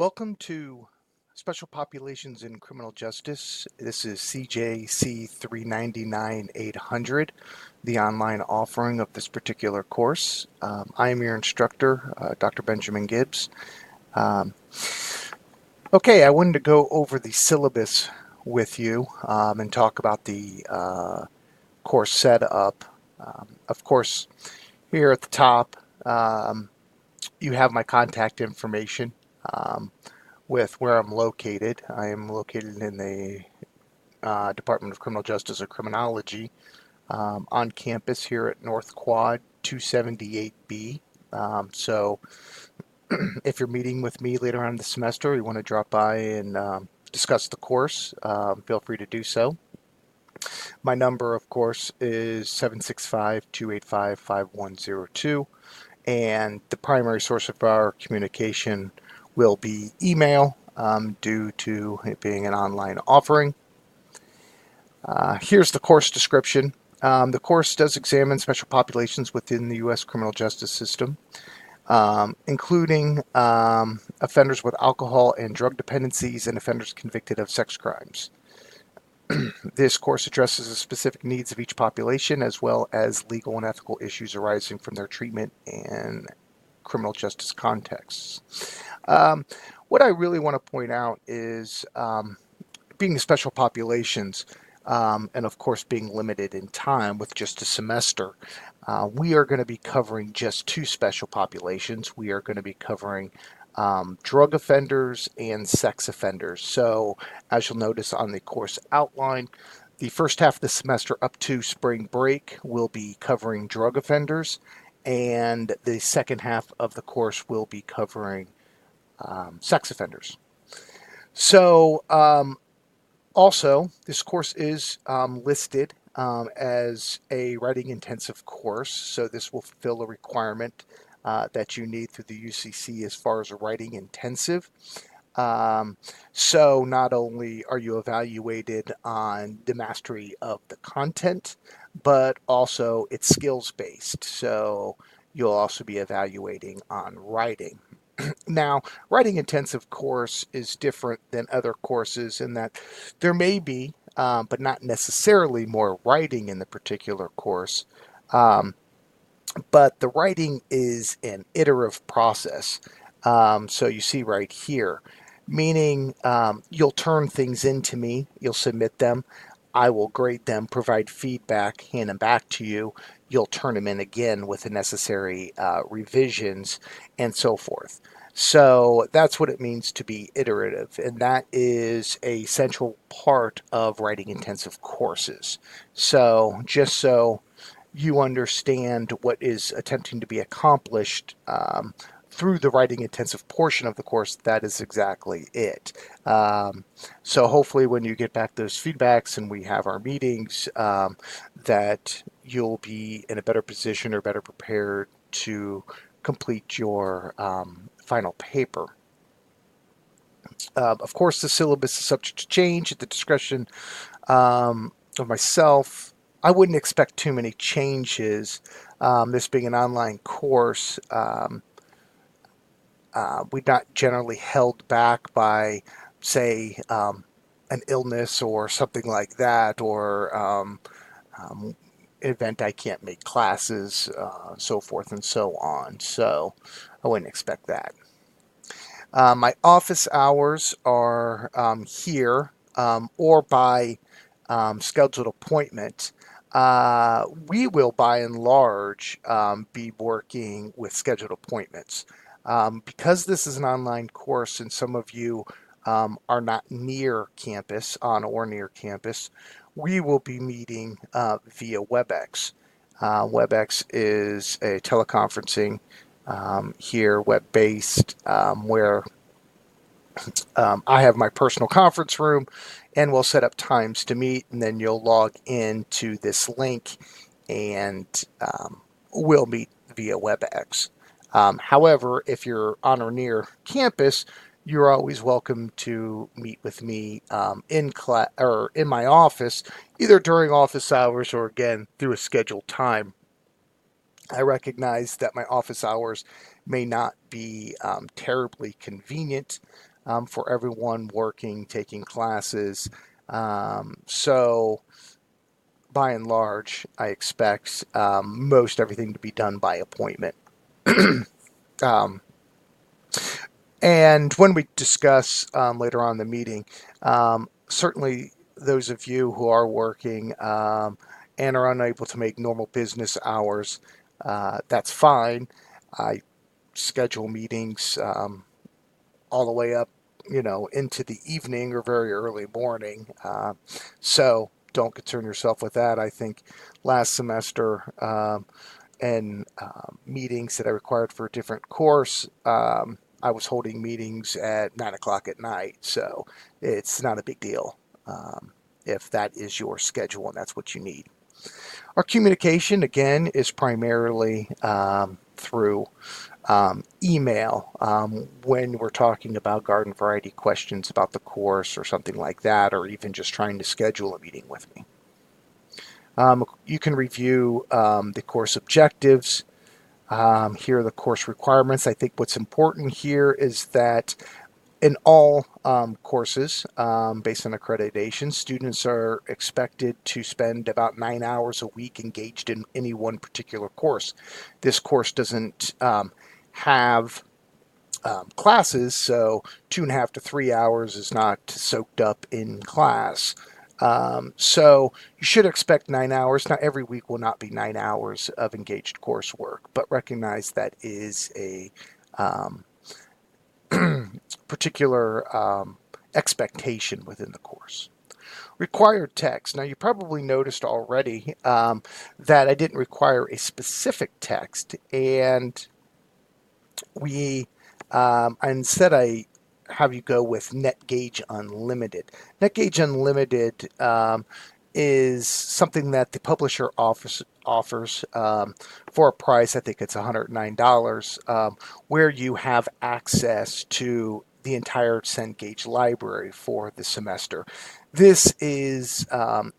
Welcome to Special Populations in Criminal Justice. This is CJC 399-800, the online offering of this particular course. I am your instructor, Dr. Benjamin Gibbs. Okay, I wanted to go over the syllabus with you and talk about the course setup. Of course, here at the top, you have my contact information. With where I'm located. I am located in the Department of Criminal Justice or Criminology on campus here at North Quad 278B. So if you're meeting with me later on in the semester, you want to drop by and discuss the course, feel free to do so. My number, of course, is 765-285-5102, and the primary source of our communication will be email due to it being an online offering. Here's the course description. The course does examine special populations within the U.S. criminal justice system, including offenders with alcohol and drug dependencies and offenders convicted of sex crimes. This course addresses the specific needs of each population as well as legal and ethical issues arising from their treatment and criminal justice contexts. What I really want to point out is being special populations and of course being limited in time with just a semester, we are going to be covering just two special populations. We are going to be covering drug offenders and sex offenders. So as you'll notice on the course outline, the first half of the semester up to spring break will be covering drug offenders, and the second half of the course will be covering sex offenders. So also, this course is listed as a writing intensive course, so this will fulfill a requirement that you need through the UCC as far as a writing intensive. So not only are you evaluated on the mastery of the content, but also it's skills based. So you'll also be evaluating on writing. Now, writing intensive course is different than other courses in that there may be, but not necessarily more writing in the particular course. But the writing is an iterative process. So you see right here, meaning you'll turn things into me, you'll submit them, I will grade them, provide feedback, hand them back to you. You'll turn them in again with the necessary revisions and so forth. So that's what it means to be iterative, and that is a central part of writing intensive courses. So just so you understand what is attempting to be accomplished through the writing intensive portion of the course, that is exactly it. So hopefully when you get back those feedbacks and we have our meetings, that you'll be in a better position or better prepared to complete your final paper. Of course, the syllabus is subject to change at the discretion of myself. I wouldn't expect too many changes. This being an online course, we're not generally held back by, say, an illness or something like that, or event I can't make classes, so forth and so on. So I wouldn't expect that. My office hours are here or by scheduled appointment. We will, by and large, be working with scheduled appointments. Because this is an online course and some of you are not near campus, on or near campus, we will be meeting via WebEx. WebEx is a teleconferencing here, web-based, where I have my personal conference room and we'll set up times to meet, and then you'll log into this link and we'll meet via WebEx. However, if you're on or near campus, you're always welcome to meet with me in class or in my office, either during office hours or again through a scheduled time. I recognize that my office hours may not be terribly convenient, for everyone working, taking classes. So by and large, I expect most everything to be done by appointment. um, and when we discuss later on in the meeting, certainly those of you who are working and are unable to make normal business hours, that's fine. I schedule meetings all the way up, into the evening or very early morning. So don't concern yourself with that. I think last semester and meetings that I required for a different course, I was holding meetings at 9 o'clock at night. So it's not a big deal if that is your schedule and that's what you need. Our communication, again, is primarily through email when we're talking about garden variety questions about the course or something like that, or even just trying to schedule a meeting with me. You can review the course objectives. Here are the course requirements. I think what's important here is that in all courses, based on accreditation, students are expected to spend about 9 hours a week engaged in any one particular course. This course doesn't have classes, so 2.5 to 3 hours is not soaked up in class. So you should expect 9 hours. Now, every week will not be 9 hours of engaged coursework, but recognize that is a um, particular expectation within the course. Required text. Now, you probably noticed already that I didn't require a specific text, and instead I have you go with NetGauge Unlimited. NetGauge Unlimited is something that the publisher offers for a price. I think it's $109, where you have access to the entire Cengage library for the semester. This is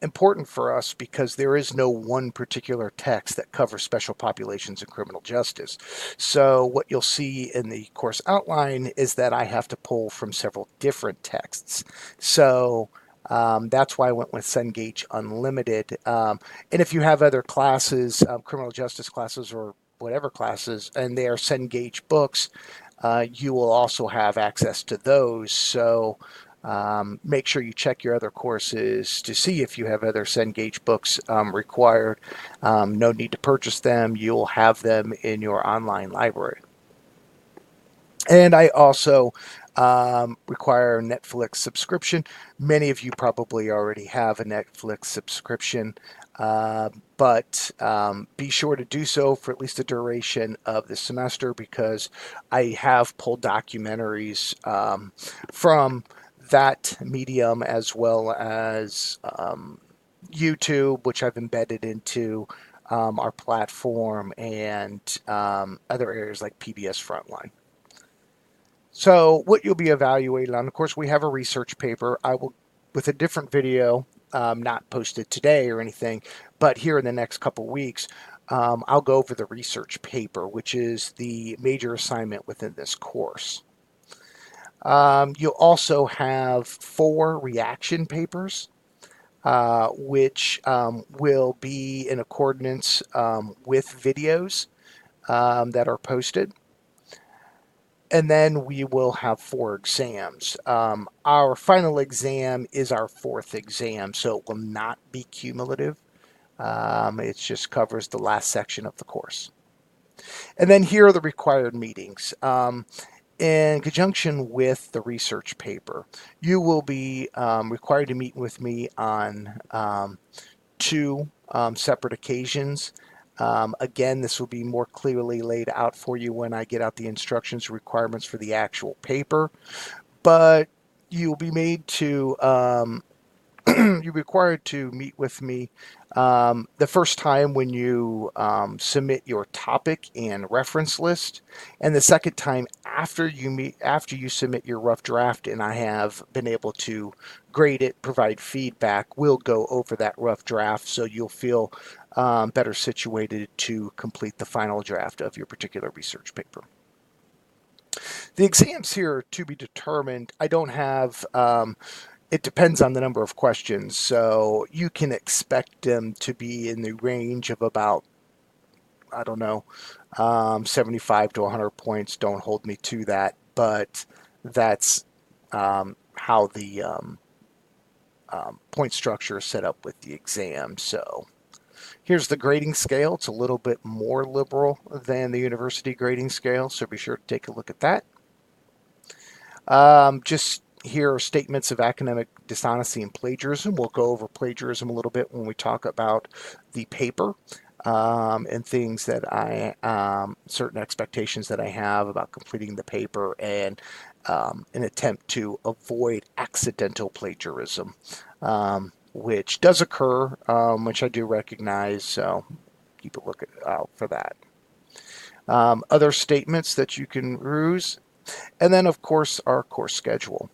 important for us because there is no one particular text that covers special populations in criminal justice. So what you'll see in the course outline is that I have to pull from several different texts. So that's why I went with Cengage Unlimited. And if you have other classes, criminal justice classes or whatever classes, and they are Cengage books, you will also have access to those. So make sure you check your other courses to see if you have other Cengage books required. No need to purchase them. You'll have them in your online library. And I also require a Netflix subscription. Many of you probably already have a Netflix subscription, but be sure to do so for at least the duration of the semester, because I have pulled documentaries from that medium, as well as YouTube, which I've embedded into our platform, and other areas like PBS Frontline. So what you'll be evaluated on, of course, we have a research paper. I will, with a different video, not posted today or anything, but here in the next couple weeks, I'll go over the research paper, which is the major assignment within this course. You'll also have 4 reaction papers, which will be in accordance with videos that are posted. And then we will have 4 exams. Our final exam is our 4th exam, so it will not be cumulative. It just covers the last section of the course. And then here are the required meetings. In conjunction with the research paper, you will be required to meet with me on 2 separate occasions. Again, this will be more clearly laid out for you when I get out the instructions requirements for the actual paper, but you'll be made to you're required to meet with me the first time when you submit your topic and reference list, and the second time after you submit your rough draft and I have been able to grade it, provide feedback. We'll go over that rough draft so you'll feel better situated to complete the final draft of your particular research paper. The exams here are to be determined. I don't have, it depends on the number of questions. So you can expect them to be in the range of about, I don't know, 75 to 100 points. Don't hold me to that, but that's how the point structure is set up with the exam. So here's the grading scale. It's a little bit more liberal than the university grading scale, so be sure to take a look at that. Just here are statements of academic dishonesty and plagiarism. We'll go over plagiarism a little bit when we talk about the paper and things that certain expectations that I have about completing the paper and an attempt to avoid accidental plagiarism, which does occur, which I do recognize, so keep a look out for that. Other statements that you can ruse, and then of course our course schedule.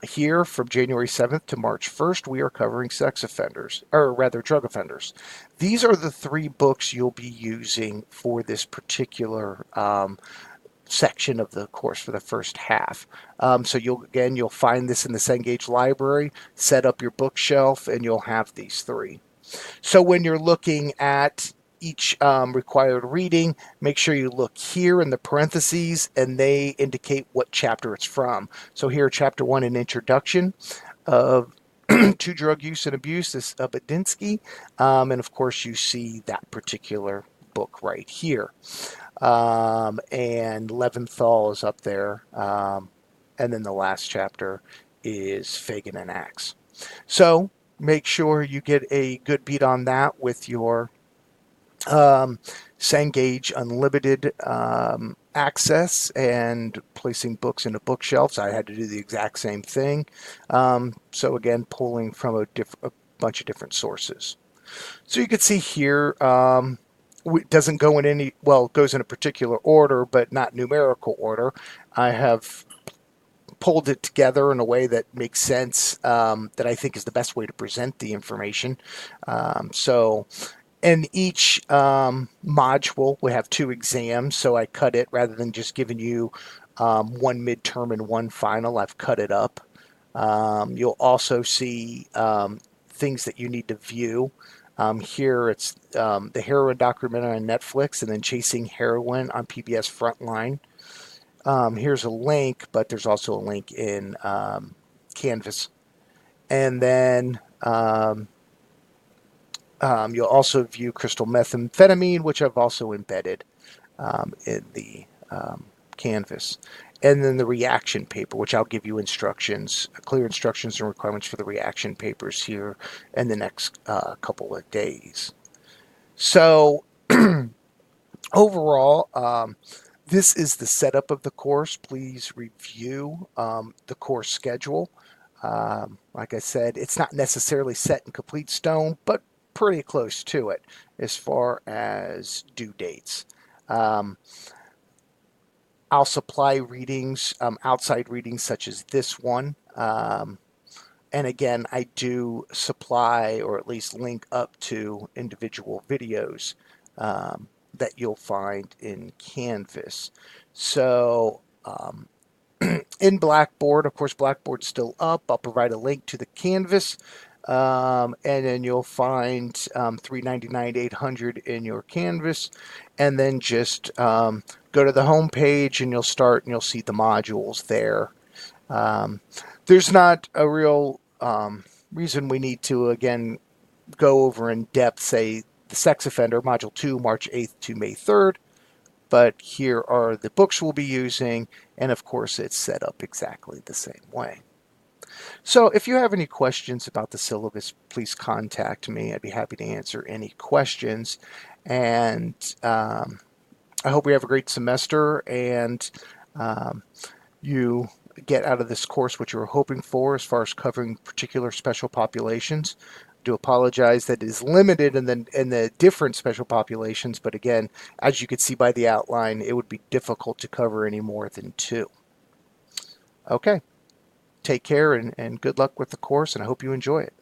Here from January 7th to March 1st, we are covering sex offenders, or rather drug offenders. These are the 3 books you'll be using for this particular section of the course for the first half. So you'll find this in the Cengage library, set up your bookshelf, and you'll have these 3. So when you're looking at each required reading, make sure you look here in the parentheses and they indicate what chapter it's from. So here, chapter 1, an introduction of to drug use and abuse, this Badinsky. And of course, you see that particular book right here. And Leventhal is up there. And then the last chapter is Fagan and Axe. So make sure you get a good beat on that with your Cengage Unlimited access and placing books into bookshelves. I had to do the exact same thing. So again, pulling from a bunch of different sources. So you can see here, it doesn't go in any, well, it goes in a particular order, but not numerical order. I have pulled it together in a way that makes sense, that I think is the best way to present the information. So in each module, we have 2 exams, so I cut it rather than just giving you 1 midterm and 1 final. I've cut it up. You'll also see things that you need to view. Here it's the heroin documentary on Netflix and then Chasing Heroin on PBS Frontline. Here's a link, but there's also a link in Canvas. And then you'll also view crystal methamphetamine, which I've also embedded in the Canvas. And then the reaction paper, which I'll give you instructions, clear instructions and requirements for the reaction papers here in the next couple of days. So overall, this is the setup of the course. Please review the course schedule. Like I said, it's not necessarily set in complete stone, but pretty close to it as far as due dates. I'll supply readings, outside readings such as this one. And again, I do supply or at least link up to individual videos that you'll find in Canvas. So in Blackboard, of course, Blackboard's still up. I'll provide a link to the Canvas. And then you'll find $399 to $800 in your Canvas, and then just go to the home page and you'll see the modules there. There's not a real reason we need to again go over in depth, say the sex offender module 2, March 8th to May 3rd, but here are the books we'll be using, and of course it's set up exactly the same way. So if you have any questions about the syllabus, please contact me. I'd be happy to answer any questions. And I hope we have a great semester and you get out of this course what you were hoping for as far as covering particular special populations. I do apologize that it is limited in the different special populations, but again, as you can see by the outline, it would be difficult to cover any more than 2. Okay. Take care and good luck with the course, and I hope you enjoy it.